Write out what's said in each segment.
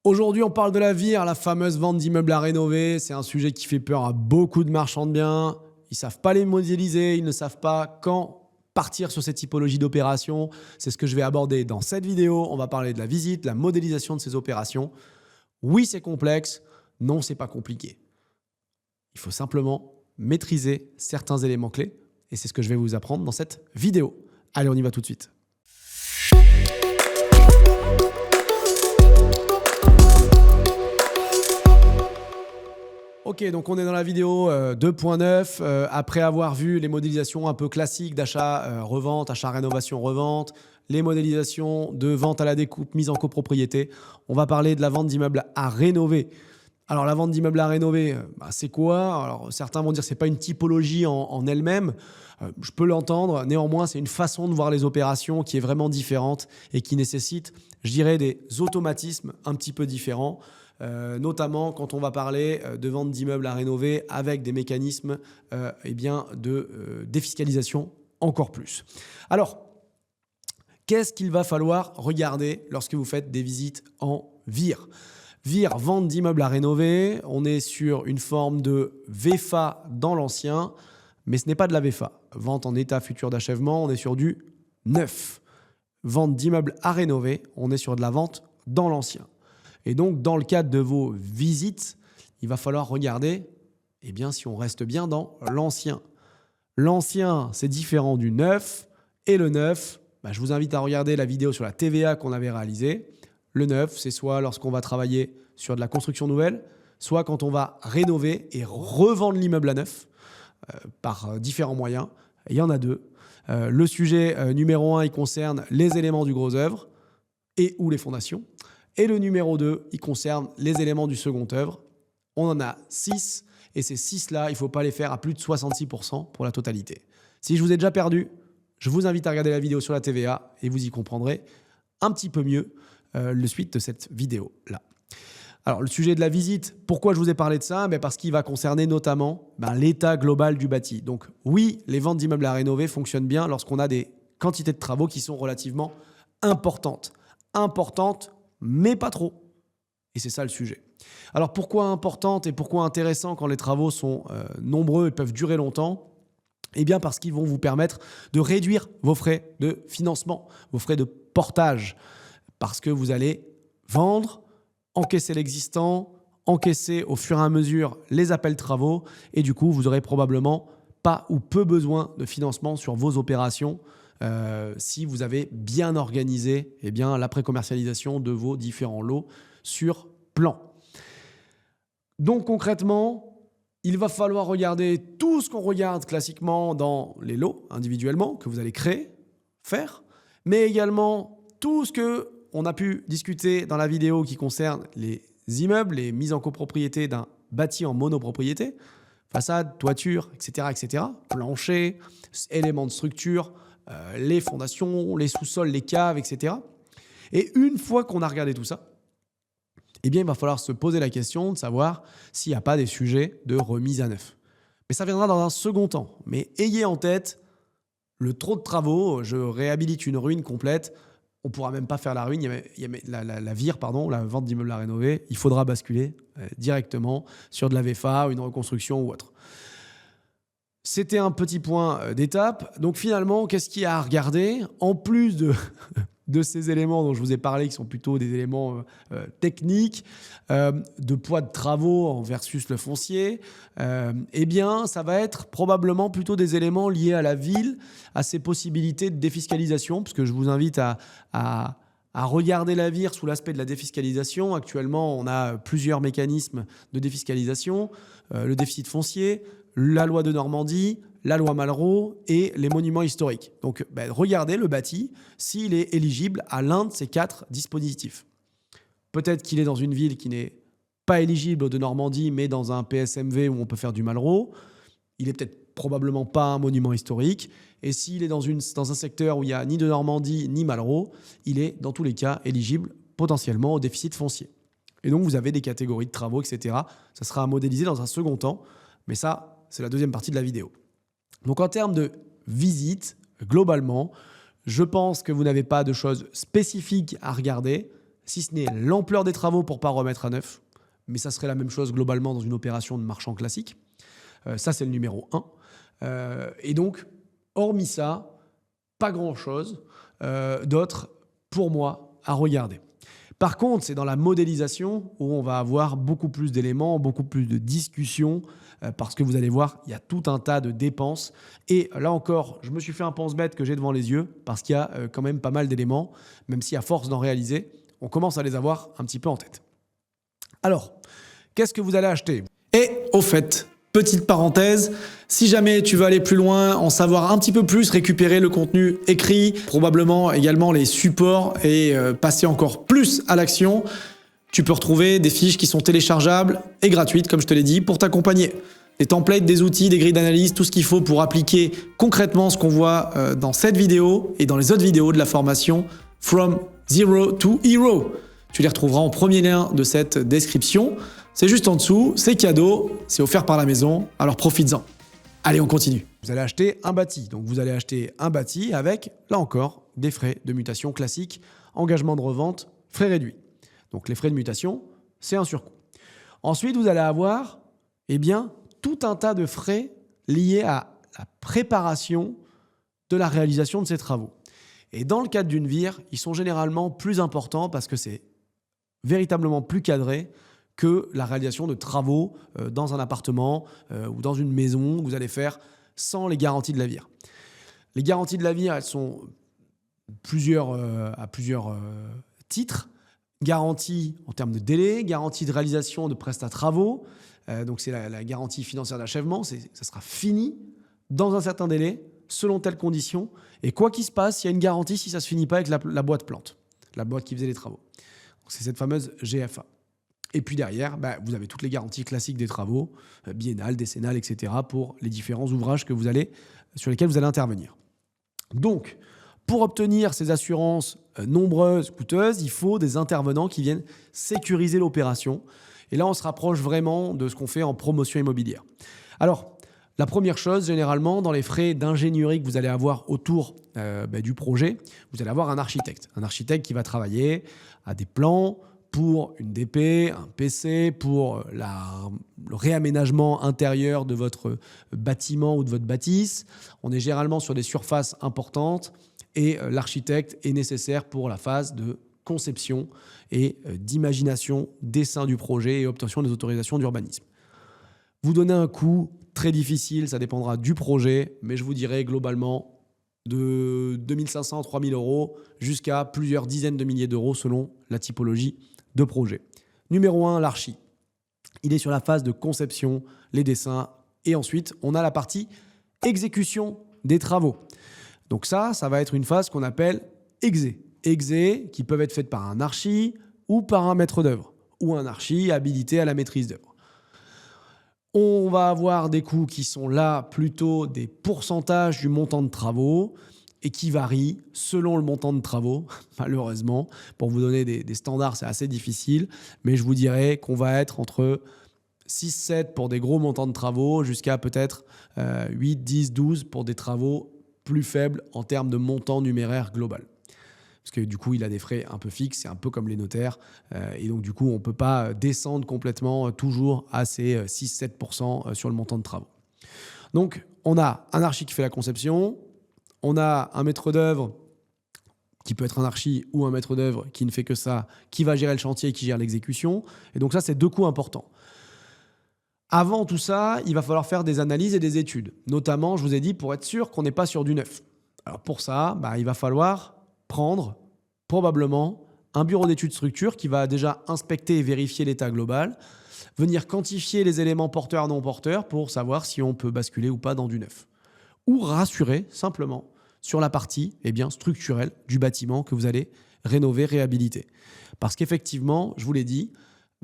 Aujourd'hui, on parle de la VIR, la fameuse vente d'immeubles à rénover. C'est un sujet qui fait peur à beaucoup de marchands de biens. Ils ne savent pas les modéliser, ils ne savent pas quand partir sur cette typologie d'opération. C'est ce que je vais aborder dans cette vidéo. On va parler de la visite, la modélisation de ces opérations. Oui, c'est complexe. Non, c'est pas compliqué. Il faut simplement maîtriser certains éléments clés. Et c'est ce que je vais vous apprendre dans cette vidéo. Allez, on y va tout de suite. Ok, donc on est dans la vidéo 2.9. Après avoir vu les modélisations un peu classiques d'achat-revente, achat-rénovation-revente, les modélisations de vente à la découpe, mise en copropriété, on va parler de la vente d'immeubles à rénover. Alors la vente d'immeubles à rénover, c'est quoi? Alors certains vont dire que ce n'est pas une typologie en elle-même. Je peux l'entendre. Néanmoins, c'est une façon de voir les opérations qui est vraiment différente et qui nécessite, je dirais, des automatismes un petit peu différents. Notamment quand on va parler de vente d'immeubles à rénover avec des mécanismes de défiscalisation encore plus. Alors, qu'est-ce qu'il va falloir regarder lorsque vous faites des visites en VIR? VIR, vente d'immeubles à rénover, on est sur une forme de VFA dans l'ancien, mais ce n'est pas de la VFA. Vente en état futur d'achèvement, on est sur du neuf. Vente d'immeubles à rénover, on est sur de la vente dans l'ancien. Et donc, dans le cadre de vos visites, il va falloir regarder si on reste bien dans l'ancien. L'ancien, c'est différent du neuf. Et le neuf, je vous invite à regarder la vidéo sur la TVA qu'on avait réalisée. Le neuf, c'est soit lorsqu'on va travailler sur de la construction nouvelle, soit quand on va rénover et revendre l'immeuble à neuf par différents moyens. Et il y en a deux. Le sujet numéro 1, il concerne les éléments du gros œuvre et ou les fondations. Et le numéro 2, il concerne les éléments du second œuvre. On en a 6. Et ces 6-là, il ne faut pas les faire à plus de 66% pour la totalité. Si je vous ai déjà perdu, je vous invite à regarder la vidéo sur la TVA et vous y comprendrez un petit peu mieux le suite de cette vidéo-là. Alors, le sujet de la visite, pourquoi je vous ai parlé de ça? Parce qu'il va concerner notamment l'état global du bâti. Donc oui, les ventes d'immeubles à rénover fonctionnent bien lorsqu'on a des quantités de travaux qui sont relativement importantes. Importantes, mais pas trop. Et c'est ça le sujet. Alors pourquoi importante et pourquoi intéressant quand les travaux sont nombreux et peuvent durer longtemps? Parce qu'ils vont vous permettre de réduire vos frais de financement, vos frais de portage. Parce que vous allez vendre, encaisser l'existant, encaisser au fur et à mesure les appels travaux et du coup, vous n'aurez probablement pas ou peu besoin de financement sur vos opérations si vous avez bien organisé la pré-commercialisation de vos différents lots sur plan. Donc concrètement, il va falloir regarder tout ce qu'on regarde classiquement dans les lots individuellement que vous allez créer, faire, mais également tout ce qu'on a pu discuter dans la vidéo qui concerne les immeubles, les mises en copropriété d'un bâti en monopropriété, façade, toiture, etc., plancher, éléments de structure, les fondations, les sous-sols, les caves, etc. Et une fois qu'on a regardé tout ça, il va falloir se poser la question de savoir s'il n'y a pas des sujets de remise à neuf. Mais ça viendra dans un second temps. Mais ayez en tête le trop de travaux. Je réhabilite une ruine complète. On ne pourra même pas faire la ruine. La VIR, la vente d'immeubles à rénover. Il faudra basculer directement sur de la VFA, une reconstruction ou autre. C'était un petit point d'étape. Donc finalement, qu'est-ce qu'il y a à regarder? En plus de ces éléments dont je vous ai parlé, qui sont plutôt des éléments techniques, de poids de travaux versus le foncier, ça va être probablement plutôt des éléments liés à la ville, à ses possibilités de défiscalisation, parce que je vous invite à regarder la VIR sous l'aspect de la défiscalisation. Actuellement, on a plusieurs mécanismes de défiscalisation, le déficit foncier, la loi de Normandie, la loi Malraux et les monuments historiques. Donc, regardez le bâti s'il est éligible à l'un de ces 4 dispositifs. Peut-être qu'il est dans une ville qui n'est pas éligible au de Normandie, mais dans un PSMV où on peut faire du Malraux. Il n'est peut-être probablement pas un monument historique. Et s'il est dans un secteur où il n'y a ni de Normandie ni Malraux, il est dans tous les cas éligible potentiellement au déficit foncier. Et donc, vous avez des catégories de travaux, etc. Ça sera à modéliser dans un second temps. Mais ça, c'est la deuxième partie de la vidéo. Donc en termes de visite, globalement, je pense que vous n'avez pas de choses spécifiques à regarder. si ce n'est l'ampleur des travaux pour ne pas remettre à neuf, mais ça serait la même chose globalement dans une opération de marchand classique. Ça, c'est le numéro 1. Et donc, hormis ça, pas grand-chose d'autre pour moi à regarder. Par contre, c'est dans la modélisation où on va avoir beaucoup plus d'éléments, beaucoup plus de discussions, parce que vous allez voir, il y a tout un tas de dépenses. Et là encore, je me suis fait un pense-bête que j'ai devant les yeux, parce qu'il y a quand même pas mal d'éléments, même si à force d'en réaliser, on commence à les avoir un petit peu en tête. Alors, qu'est-ce que vous allez acheter ? Et au fait, petite parenthèse, si jamais tu veux aller plus loin, en savoir un petit peu plus, récupérer le contenu écrit, probablement également les supports et passer encore plus à l'action, tu peux retrouver des fiches qui sont téléchargeables et gratuites, comme je te l'ai dit, pour t'accompagner. Des templates, des outils, des grilles d'analyse, tout ce qu'il faut pour appliquer concrètement ce qu'on voit dans cette vidéo et dans les autres vidéos de la formation From Zero to Hero. Tu les retrouveras en premier lien de cette description. C'est juste en dessous, c'est cadeau, c'est offert par la maison, alors profites-en. Allez, on continue. Vous allez acheter un bâti. Donc vous allez acheter un bâti avec, là encore, des frais de mutation classiques, engagement de revente, frais réduits. Donc les frais de mutation, c'est un surcoût. Ensuite, vous allez avoir tout un tas de frais liés à la préparation de la réalisation de ces travaux. Et dans le cadre d'une vire, ils sont généralement plus importants parce que c'est véritablement plus cadré que la réalisation de travaux dans un appartement ou dans une maison que vous allez faire sans les garanties de la vire. Les garanties de la vire, elles sont à plusieurs titres. Garantie en termes de délai, garantie de réalisation de prestat travaux. Donc c'est la garantie financière d'achèvement. Ça sera fini dans un certain délai, selon telles conditions. Et quoi qu'il se passe, il y a une garantie si ça ne se finit pas avec la boîte plante, la boîte qui faisait les travaux. Donc c'est cette fameuse GFA. Et puis derrière, vous avez toutes les garanties classiques des travaux, biennales, décennales, etc. pour les différents ouvrages sur lesquels vous allez intervenir. Donc, pour obtenir ces assurances nombreuses, coûteuses, il faut des intervenants qui viennent sécuriser l'opération. Et là, on se rapproche vraiment de ce qu'on fait en promotion immobilière. Alors, la première chose, généralement, dans les frais d'ingénierie que vous allez avoir autour du projet, vous allez avoir un architecte. Un architecte qui va travailler à des plans pour une DP, un PC, pour le réaménagement intérieur de votre bâtiment ou de votre bâtisse. On est généralement sur des surfaces importantes et l'architecte est nécessaire pour la phase de conception et d'imagination, dessin du projet et obtention des autorisations d'urbanisme. Vous donnez un coût très difficile, ça dépendra du projet, mais je vous dirais globalement de 2500 à 3000 euros jusqu'à plusieurs dizaines de milliers d'euros selon la typologie de projet. Numéro 1, l'archi. Il est sur la phase de conception, les dessins, et ensuite, on a la partie exécution des travaux. Donc ça va être une phase qu'on appelle exé. Exé qui peuvent être faites par un archi ou par un maître d'œuvre, ou un archi habilité à la maîtrise d'œuvre. On va avoir des coûts qui sont là plutôt des pourcentages du montant de travaux et qui varient selon le montant de travaux, malheureusement. Pour vous donner des standards, c'est assez difficile, mais je vous dirais qu'on va être entre 6-7 pour des gros montants de travaux jusqu'à peut-être 8, 10, 12 pour des travaux plus faibles en termes de montant numéraire global. Parce que du coup, il a des frais un peu fixes, c'est un peu comme les notaires. Et donc, du coup, on ne peut pas descendre complètement toujours à ces 6-7% sur le montant de travaux. Donc, on a un archi qui fait la conception, on a un maître d'œuvre qui peut être un archi ou un maître d'œuvre qui ne fait que ça, qui va gérer le chantier et qui gère l'exécution. Et donc ça, c'est deux coûts importants. Avant tout ça, il va falloir faire des analyses et des études. Notamment, je vous ai dit, pour être sûr qu'on n'est pas sur du neuf. Alors pour ça, il va falloir prendre probablement un bureau d'études structure qui va déjà inspecter et vérifier l'état global, venir quantifier les éléments porteurs non porteurs pour savoir si on peut basculer ou pas dans du neuf. Ou rassurer simplement sur la partie structurelle du bâtiment que vous allez rénover, réhabiliter. Parce qu'effectivement, je vous l'ai dit,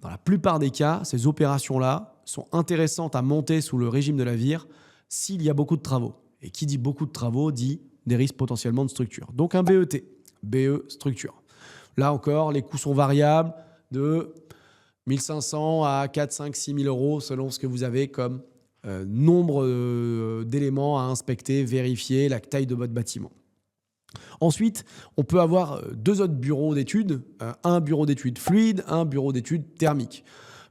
dans la plupart des cas, ces opérations-là sont intéressantes à monter sous le régime de la vire s'il y a beaucoup de travaux. Et qui dit beaucoup de travaux dit des risques potentiellement de structure. Donc un BET, BE structure. Là encore, les coûts sont variables de 1500 à 4, 5, 6 000 euros selon ce que vous avez comme nombre d'éléments à inspecter, vérifier, la taille de votre bâtiment. Ensuite, on peut avoir deux autres bureaux d'études, un bureau d'études fluide, un bureau d'études thermiques.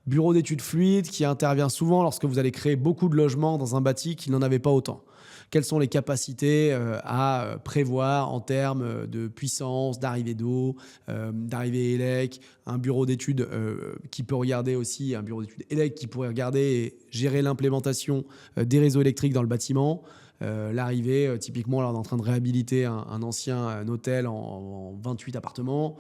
Bureau d'études fluide qui intervient souvent lorsque vous allez créer beaucoup de logements dans un bâti qui n'en avait pas autant. Quelles sont les capacités à prévoir en termes de puissance, d'arrivée d'eau, d'arrivée élec, un bureau d'études qui peut regarder aussi, un bureau d'études élec qui pourrait regarder et gérer l'implémentation des réseaux électriques dans le bâtiment. L'arrivée, typiquement, là, on est en train de réhabiliter un ancien hôtel en 28 appartements.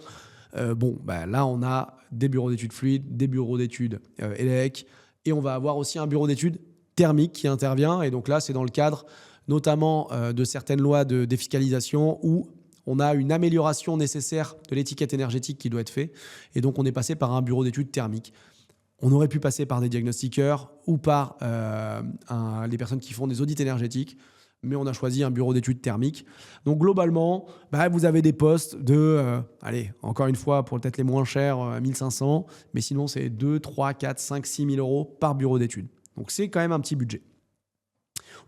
Là, on a des bureaux d'études fluides, des bureaux d'études élec, et on va avoir aussi un bureau d'études thermique qui intervient. Et donc là, c'est dans le cadre notamment de certaines lois de défiscalisation où on a une amélioration nécessaire de l'étiquette énergétique qui doit être faite. Et donc, on est passé par un bureau d'études thermique. On aurait pu passer par des diagnostiqueurs ou par les personnes qui font des audits énergétiques, mais on a choisi un bureau d'études thermiques. Donc globalement, vous avez des postes de, encore une fois, pour peut-être les moins chers, 1500, mais sinon c'est 2, 3, 4, 5, 6 000 euros par bureau d'études. Donc c'est quand même un petit budget.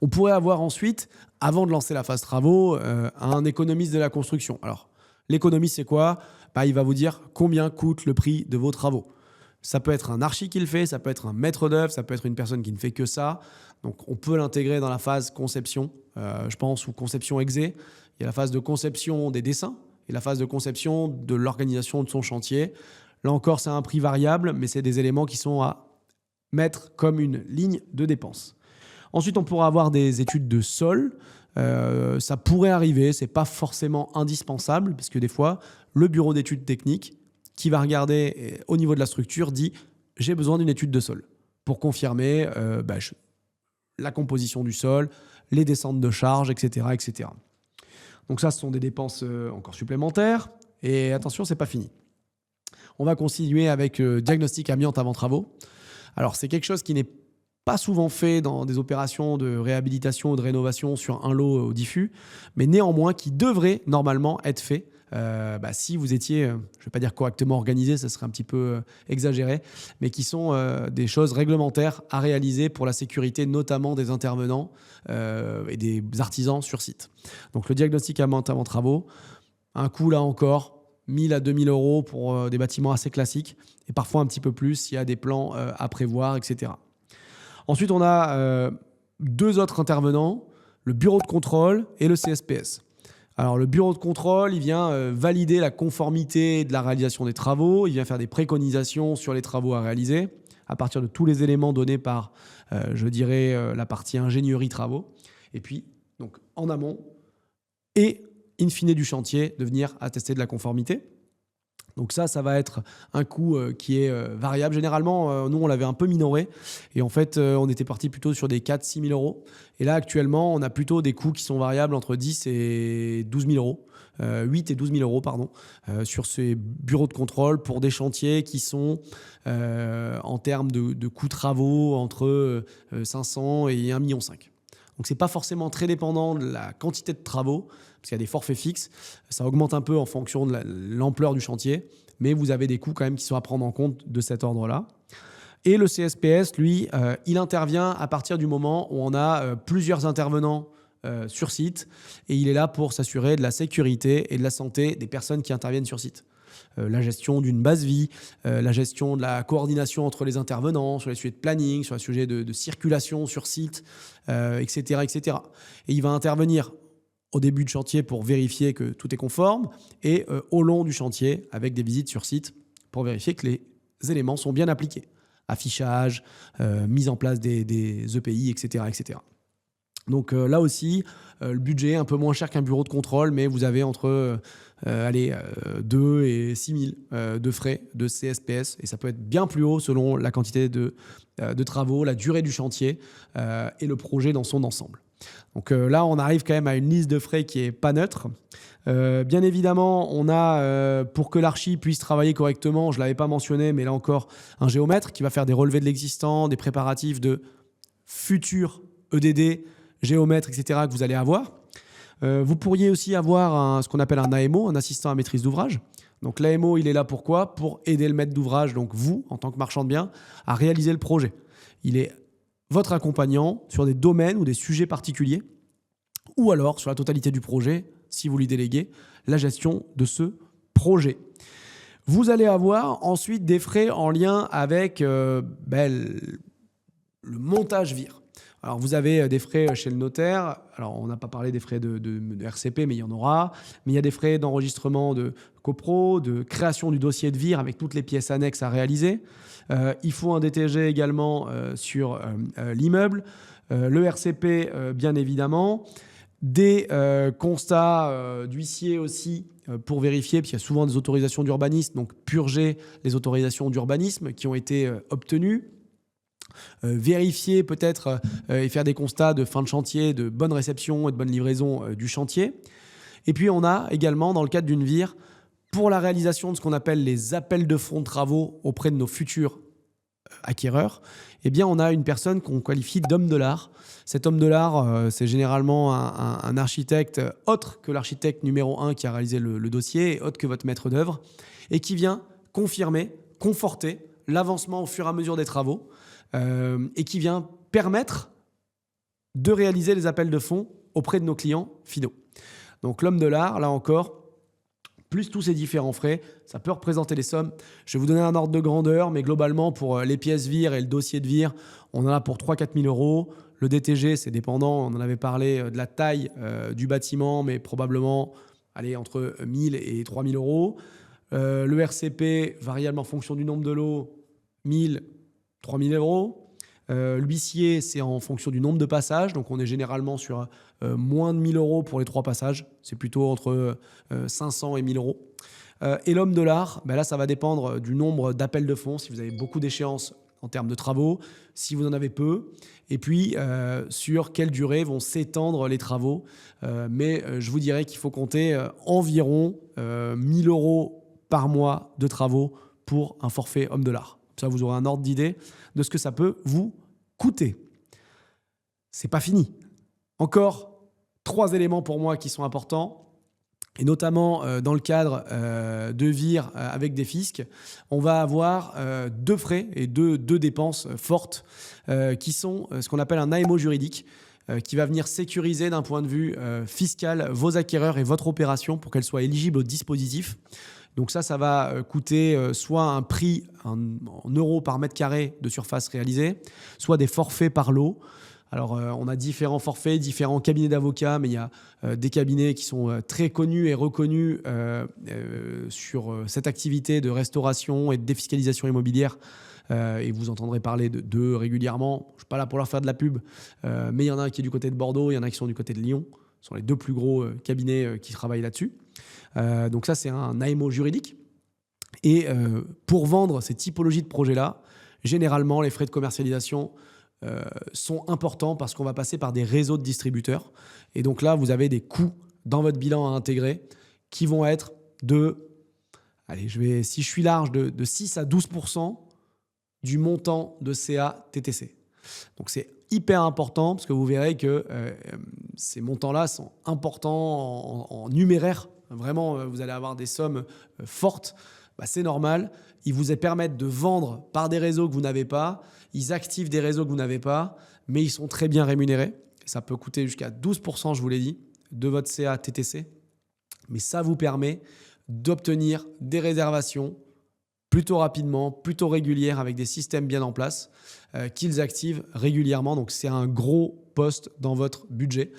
On pourrait avoir ensuite, avant de lancer la phase travaux, un économiste de la construction. Alors, l'économiste, c'est quoi ? Il va vous dire combien coûte le prix de vos travaux. Ça peut être un archi qui le fait, ça peut être un maître d'œuvre, ça peut être une personne qui ne fait que ça. Donc, on peut l'intégrer dans la phase conception, je pense, ou conception exé. Il y a la phase de conception des dessins et la phase de conception de l'organisation de son chantier. Là encore, c'est un prix variable, mais c'est des éléments qui sont à mettre comme une ligne de dépense. Ensuite, on pourra avoir des études de sol. Ça pourrait arriver, ce n'est pas forcément indispensable, parce que des fois, le bureau d'études techniques qui va regarder au niveau de la structure dit « j'ai besoin d'une étude de sol » pour confirmer la composition du sol, les descentes de charges, etc., etc. Donc ça, ce sont des dépenses encore supplémentaires. Et attention, ce n'est pas fini. On va continuer avec diagnostic amiante avant travaux. Alors, c'est quelque chose qui n'est pas souvent fait dans des opérations de réhabilitation ou de rénovation sur un lot au diffus, mais néanmoins qui devrait normalement être fait si vous étiez, je ne vais pas dire correctement organisé, ça serait un petit peu exagéré, mais qui sont des choses réglementaires à réaliser pour la sécurité notamment des intervenants et des artisans sur site. Donc le diagnostic amiante avant travaux, un coût là encore, 1 000 à 2 000 euros pour des bâtiments assez classiques et parfois un petit peu plus s'il y a des plans à prévoir, etc. Ensuite, on a deux autres intervenants, le bureau de contrôle et le CSPS. Alors, le bureau de contrôle, il vient valider la conformité de la réalisation des travaux, il vient faire des préconisations sur les travaux à réaliser à partir de tous les éléments donnés par, la partie ingénierie travaux. Et puis, donc, en amont et in fine du chantier, de venir attester de la conformité. Donc ça va être un coût qui est variable. Généralement, nous, on l'avait un peu minoré. Et en fait, on était parti plutôt sur des 4 000 à 6 000 euros. Et là, actuellement, on a plutôt des coûts qui sont variables entre 10 et 12 000 euros. 8 et 12 000 euros, pardon, sur ces bureaux de contrôle pour des chantiers qui sont, en termes de coûts travaux, entre 500 et 1,5 million. Donc, ce n'est pas forcément très dépendant de la quantité de travaux, parce qu'il y a des forfaits fixes. Ça augmente un peu en fonction de l'ampleur du chantier, mais vous avez des coûts quand même qui sont à prendre en compte de cet ordre-là. Et le CSPS, lui, il intervient à partir du moment où on a plusieurs intervenants sur site, et il est là pour s'assurer de la sécurité et de la santé des personnes qui interviennent sur site. La gestion d'une base vie, la gestion de la coordination entre les intervenants, sur les sujets de planning, sur les sujets de circulation sur site, etc., etc. Et il va intervenir au début de chantier pour vérifier que tout est conforme et au long du chantier avec des visites sur site pour vérifier que les éléments sont bien appliqués. Affichage, mise en place des EPI, etc., etc. Donc là aussi, le budget est un peu moins cher qu'un bureau de contrôle, mais vous avez entre 2 et 6 000 de frais de CSPS. Et ça peut être bien plus haut selon la quantité de travaux, la durée du chantier et le projet dans son ensemble. Donc là, on arrive quand même à une liste de frais qui n'est pas neutre. Bien évidemment, on a, pour que l'archi puisse travailler correctement, je ne l'avais pas mentionné, mais là encore, un géomètre qui va faire des relevés de l'existant, des préparatifs de futurs EDD, géomètres, etc. que vous allez avoir. Vous pourriez aussi avoir ce qu'on appelle un AMO, un assistant à maîtrise d'ouvrage. Donc l'AMO, il est là pour quoi ? Pour aider le maître d'ouvrage, donc vous, en tant que marchand de biens, à réaliser le projet. Il est votre accompagnant sur des domaines ou des sujets particuliers, ou alors sur la totalité du projet, si vous lui déléguez la gestion de ce projet. Vous allez avoir ensuite des frais en lien avec le montage VIR. Alors, vous avez des frais chez le notaire. Alors, on n'a pas parlé des frais de RCP, mais il y en aura. Mais il y a des frais d'enregistrement de copro, de création du dossier de VIR avec toutes les pièces annexes à réaliser. Il faut un DTG également sur l'immeuble. Le RCP, bien évidemment. Des constats d'huissier aussi pour vérifier, parce qu'il y a souvent des autorisations d'urbanisme, donc purger les autorisations d'urbanisme qui ont été obtenues. Vérifier peut-être et faire des constats de fin de chantier, de bonne réception et de bonne livraison du chantier. Et puis on a également, dans le cadre d'une VIR, pour la réalisation de ce qu'on appelle les appels de fonds de travaux auprès de nos futurs acquéreurs, eh bien on a une personne qu'on qualifie d'homme de l'art. Cet homme de l'art, c'est généralement un architecte autre que l'architecte numéro 1 qui a réalisé le dossier, et autre que votre maître d'œuvre, et qui vient confirmer, conforter l'avancement au fur et à mesure des travaux, et qui vient permettre de réaliser les appels de fonds auprès de nos clients finaux. Donc l'homme de l'art, là encore, plus tous ces différents frais, ça peut représenter les sommes. Je vais vous donner un ordre de grandeur, mais globalement, pour les pièces VIR et le dossier de VIR, on en a pour 3 000 – 4 000 euros. Le DTG, c'est dépendant, on en avait parlé de la taille du bâtiment, mais probablement entre 1 000 et 3 000 euros. Le RCP, variable en fonction du nombre de lots, 1 000 – 3 000 euros. L'huissier, c'est en fonction du nombre de passages. Donc, on est généralement sur moins de 1 000 euros pour les 3 passages. C'est plutôt entre 500 et 1 000 euros. Et l'homme de l'art, là, ça va dépendre du nombre d'appels de fonds. Si vous avez beaucoup d'échéances en termes de travaux, si vous en avez peu. Et puis, sur quelle durée vont s'étendre les travaux. Mais je vous dirais qu'il faut compter environ 1 000 euros par mois de travaux pour un forfait homme de l'art. Ça, vous aurez un ordre d'idée de ce que ça peut vous coûter. C'est pas fini. Encore 3 éléments pour moi qui sont importants, et notamment dans le cadre de VIR avec des fiscs, on va avoir 2 frais et deux dépenses fortes qui sont ce qu'on appelle un AMO juridique qui va venir sécuriser d'un point de vue fiscal vos acquéreurs et votre opération pour qu'elle soit éligible au dispositif. Donc ça va coûter soit un prix en euros par mètre carré de surface réalisée, soit des forfaits par lot. Alors on a différents forfaits, différents cabinets d'avocats, mais il y a des cabinets qui sont très connus et reconnus sur cette activité de restauration et de défiscalisation immobilière. Et vous entendrez parler d'eux régulièrement. Je ne suis pas là pour leur faire de la pub, mais il y en a un qui est du côté de Bordeaux, il y en a qui sont du côté de Lyon. Ce sont les 2 plus gros cabinets qui travaillent là-dessus. Donc ça, c'est un AMO juridique. Et pour vendre ces typologies de projets-là, généralement, les frais de commercialisation sont importants parce qu'on va passer par des réseaux de distributeurs. Et donc là, vous avez des coûts dans votre bilan à intégrer qui vont être si je suis large, de 6 à 12% du montant de CA TTC. Donc c'est hyper important parce que vous verrez que ces montants-là sont importants en numéraire. Vraiment, vous allez avoir des sommes fortes. C'est normal. Ils vous permettent de vendre par des réseaux que vous n'avez pas. Ils activent des réseaux que vous n'avez pas, mais ils sont très bien rémunérés. Ça peut coûter jusqu'à 12%, je vous l'ai dit, de votre CA TTC. Mais ça vous permet d'obtenir des réservations plutôt rapidement, plutôt régulières, avec des systèmes bien en place qu'ils activent régulièrement. Donc, c'est un gros poste dans votre budget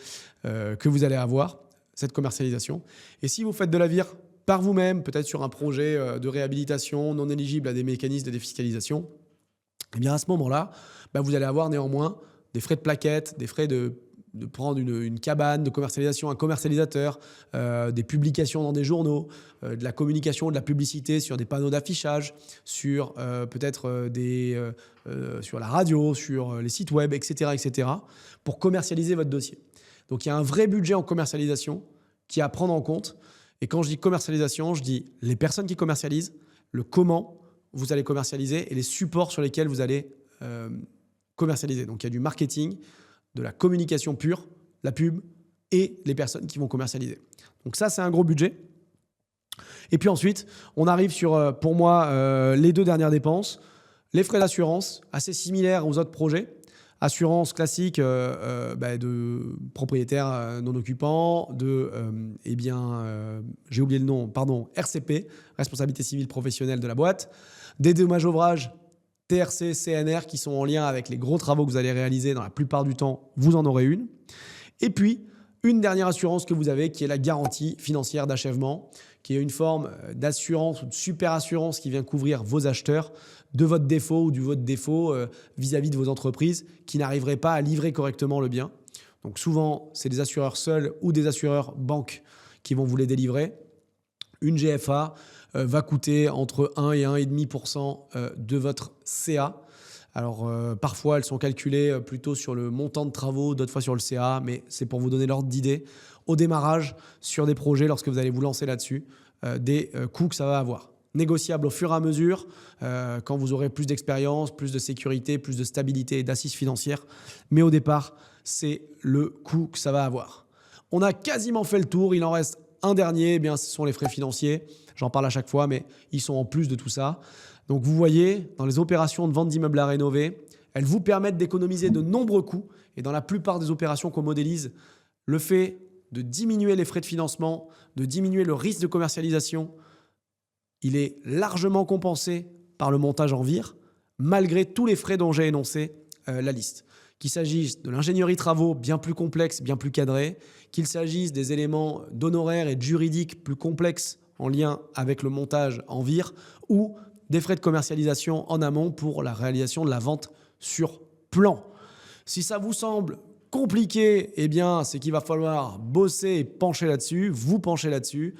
que vous allez avoir, cette commercialisation. Et si vous faites de la VIR par vous-même, peut-être sur un projet de réhabilitation non éligible à des mécanismes de défiscalisation, eh bien à ce moment-là, vous allez avoir néanmoins des frais de plaquettes, des frais de prendre une cabane de commercialisation, un commercialisateur, des publications dans des journaux, de la communication, de la publicité sur des panneaux d'affichage, sur peut-être sur la radio, sur les sites web, etc., pour commercialiser votre dossier. Donc il y a un vrai budget en commercialisation qui est à prendre en compte. Et quand je dis commercialisation, je dis les personnes qui commercialisent, le comment vous allez commercialiser et les supports sur lesquels vous allez commercialiser. Donc il y a du marketing, de la communication pure, la pub et les personnes qui vont commercialiser. Donc ça, c'est un gros budget. Et puis ensuite, on arrive sur, pour moi, les 2 dernières dépenses. Les frais d'assurance, assez similaires aux autres projets, Assurance classique de propriétaire non occupant, j'ai oublié le nom, pardon, RCP, responsabilité civile professionnelle de la boîte, des dommages ouvrages TRC, CNR qui sont en lien avec les gros travaux que vous allez réaliser. Dans la plupart du temps, vous en aurez une. Et puis, une dernière assurance que vous avez qui est la garantie financière d'achèvement, qui est une forme d'assurance ou de super assurance qui vient couvrir vos acheteurs de votre défaut ou du votre défaut vis-à-vis de vos entreprises qui n'arriveraient pas à livrer correctement le bien. Donc souvent, c'est des assureurs seuls ou des assureurs banques qui vont vous les délivrer. Une GFA va coûter entre 1 et 1,5% de votre CA. Alors parfois, elles sont calculées plutôt sur le montant de travaux, d'autres fois sur le CA, mais c'est pour vous donner l'ordre d'idée. Au démarrage, sur des projets, lorsque vous allez vous lancer là-dessus, des coûts que ça va avoir. Négociable au fur et à mesure, quand vous aurez plus d'expérience, plus de sécurité, plus de stabilité et d'assises financières. Mais au départ, c'est le coût que ça va avoir. On a quasiment fait le tour, il en reste un dernier, ce sont les frais financiers. J'en parle à chaque fois, mais ils sont en plus de tout ça. Donc vous voyez, dans les opérations de vente d'immeubles à rénover, elles vous permettent d'économiser de nombreux coûts. Et dans la plupart des opérations qu'on modélise, le fait de diminuer les frais de financement, de diminuer le risque de commercialisation, il est largement compensé par le montage en vire, malgré tous les frais dont j'ai énoncé la liste. Qu'il s'agisse de l'ingénierie travaux bien plus complexe, bien plus cadré, qu'il s'agisse des éléments d'honoraires et de juridiques plus complexes en lien avec le montage en vire, ou des frais de commercialisation en amont pour la réalisation de la vente sur plan. Si ça vous semble compliqué, c'est qu'il va falloir bosser et pencher là-dessus, vous pencher là-dessus.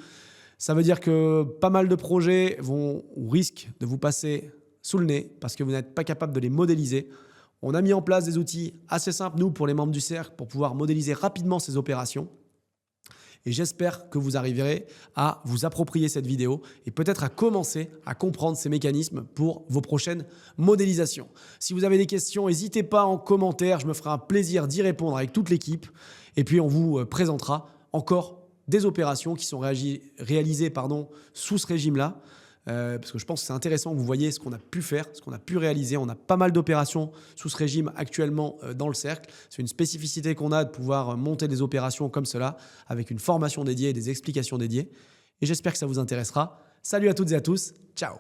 Ça veut dire que pas mal de projets vont ou risquent de vous passer sous le nez parce que vous n'êtes pas capable de les modéliser. On a mis en place des outils assez simples, nous, pour les membres du cercle, pour pouvoir modéliser rapidement ces opérations. Et j'espère que vous arriverez à vous approprier cette vidéo et peut-être à commencer à comprendre ces mécanismes pour vos prochaines modélisations. Si vous avez des questions, n'hésitez pas en commentaire. Je me ferai un plaisir d'y répondre avec toute l'équipe. Et puis, on vous présentera encore des opérations qui sont réalisées sous ce régime-là. Parce que je pense que c'est intéressant que vous voyez ce qu'on a pu faire, ce qu'on a pu réaliser. On a pas mal d'opérations sous ce régime actuellement dans le cercle. C'est une spécificité qu'on a de pouvoir monter des opérations comme cela avec une formation dédiée et des explications dédiées. Et j'espère que ça vous intéressera. Salut à toutes et à tous. Ciao.